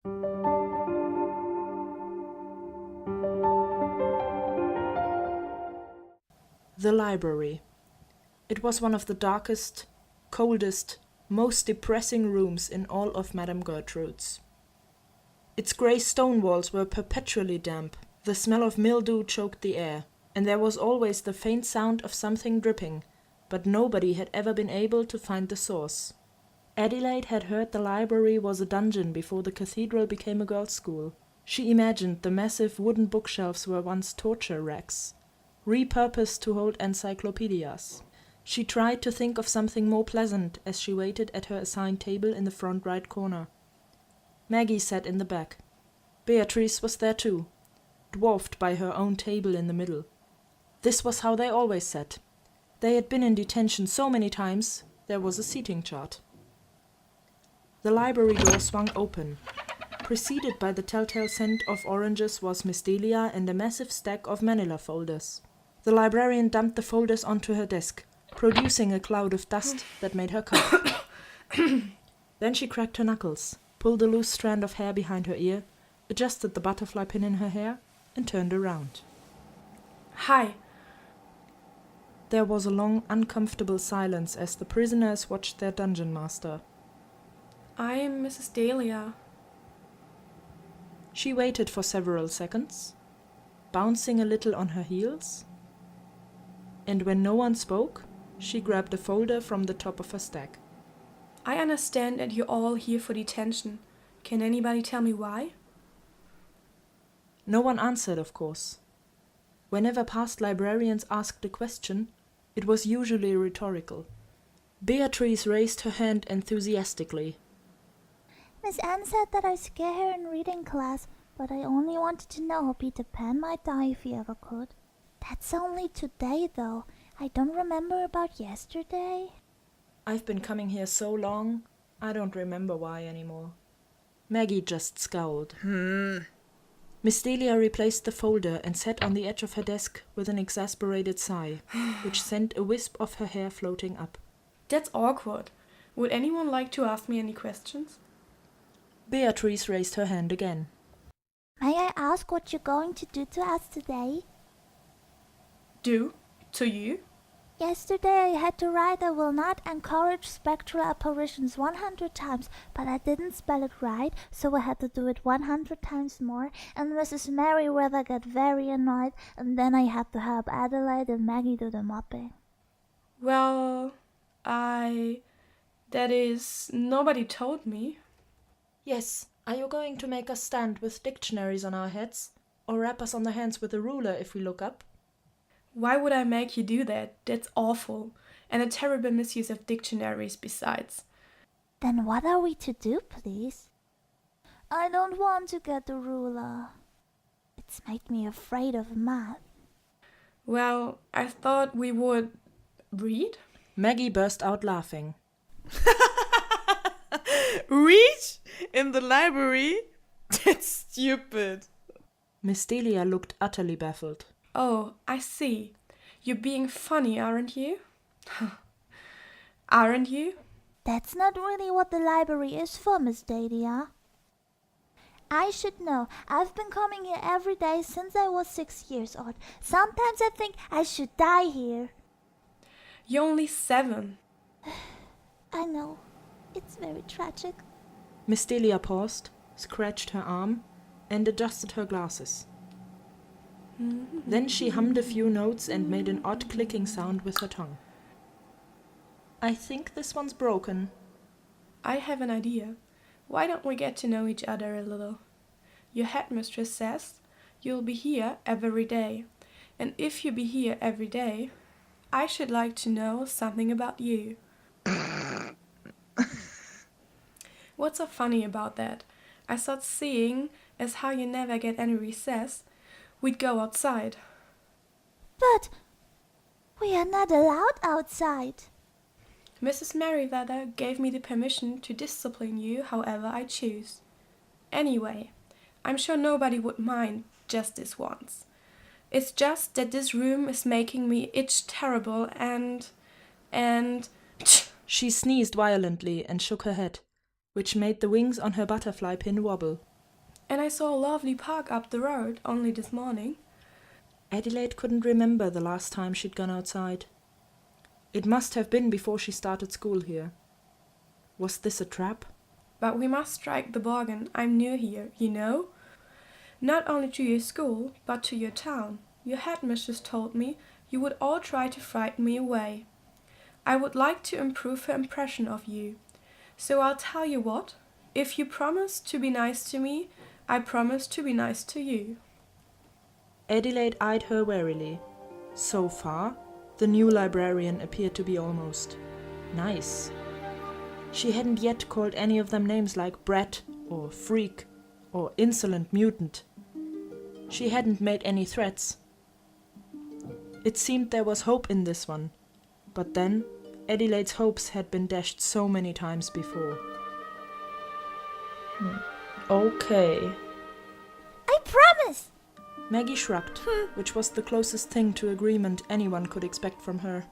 The library. It was one of the darkest, coldest, most depressing rooms in all of Madame Gertrude's. Its grey stone walls were perpetually damp, the smell of mildew choked the air, and there was always the faint sound of something dripping, but nobody had ever been able to find the source. Adelaide had heard the library was a dungeon before the cathedral became a girls' school. She imagined the massive wooden bookshelves were once torture racks, repurposed to hold encyclopedias. She tried to think of something more pleasant as she waited at her assigned table in the front right corner. Maggie sat in the back. Beatrice was there too, dwarfed by her own table in the middle. This was how they always sat. They had been in detention so many times, there was a seating chart. The library door swung open. Preceded by the telltale scent of oranges was Miss Delia and a massive stack of manila folders. The librarian dumped the folders onto her desk, producing a cloud of dust that made her cough. Then she cracked her knuckles, pulled a loose strand of hair behind her ear, adjusted the butterfly pin in her hair, and turned around. Hi. There was a long, uncomfortable silence as the prisoners watched their dungeon master. I'm Mrs. Delia. She waited for several seconds, bouncing a little on her heels, and when no one spoke, she grabbed a folder from the top of her stack. I understand that you're all here for detention. Can anybody tell me why? No one answered, of course. Whenever past librarians asked a question, it was usually rhetorical. Beatrice raised her hand enthusiastically. Miss Anne said that I scare her in reading class, but I only wanted to know Peter Pan might die if he ever could. That's only today, though. I don't remember about yesterday. I've been coming here so long, I don't remember why anymore. Maggie just scowled. Miss Delia replaced the folder and sat on the edge of her desk with an exasperated sigh, which sent a wisp of her hair floating up. That's awkward. Would anyone like to ask me any questions? Beatrice raised her hand again. May I ask what you're going to do to us today? Do? To you? Yesterday I had to write I will not encourage spectral apparitions 100 times, but I didn't spell it right, so I had to do it 100 times more, and Mrs. Merriweather got very annoyed, and then I had to help Adelaide and Maggie do the mopping. Well, that is, nobody told me. Yes, are you going to make us stand with dictionaries on our heads, or rap us on the hands with a ruler if we look up? Why would I make you do that? That's awful, and a terrible misuse of dictionaries besides. Then what are we to do, please? I don't want to get the ruler. It's made me afraid of math. Well, I thought we would read? Maggie burst out laughing. Read? In the library? That's stupid. Miss Delia looked utterly baffled. Oh, I see. You're being funny, aren't you? Aren't you? That's not really what the library is for, Miss Delia. I should know. I've been coming here every day since I was 6 years old. Sometimes I think I should die here. You're only 7. I know. It's very tragic. Miss Delia paused, scratched her arm, and adjusted her glasses. Then she hummed a few notes and made an odd clicking sound with her tongue. I think this one's broken. I have an idea. Why don't we get to know each other a little? Your headmistress says you'll be here every day. And if you be here every day, I should like to know something about you. What's so funny about that? I thought seeing as how you never get any recess, we'd go outside. But we are not allowed outside. Mrs. Merriweather gave me the permission to discipline you however I choose. Anyway, I'm sure nobody would mind just this once. It's just that this room is making me itch terrible and... She sneezed violently and shook her head, which made the wings on her butterfly pin wobble. And I saw a lovely park up the road only this morning. Adelaide couldn't remember the last time she'd gone outside. It must have been before she started school here. Was this a trap? But we must strike the bargain. I'm new here, you know? Not only to your school, but to your town. Your headmistress told me you would all try to frighten me away. I would like to improve her impression of you. So I'll tell you what. If you promise to be nice to me, I promise to be nice to you. Adelaide eyed her warily. So far, the new librarian appeared to be almost nice. She hadn't yet called any of them names like brat or freak or insolent mutant. She hadn't made any threats. It seemed there was hope in this one, but then Adelaide's hopes had been dashed so many times before. Okay. I promise! Maggie shrugged, which was the closest thing to agreement anyone could expect from her.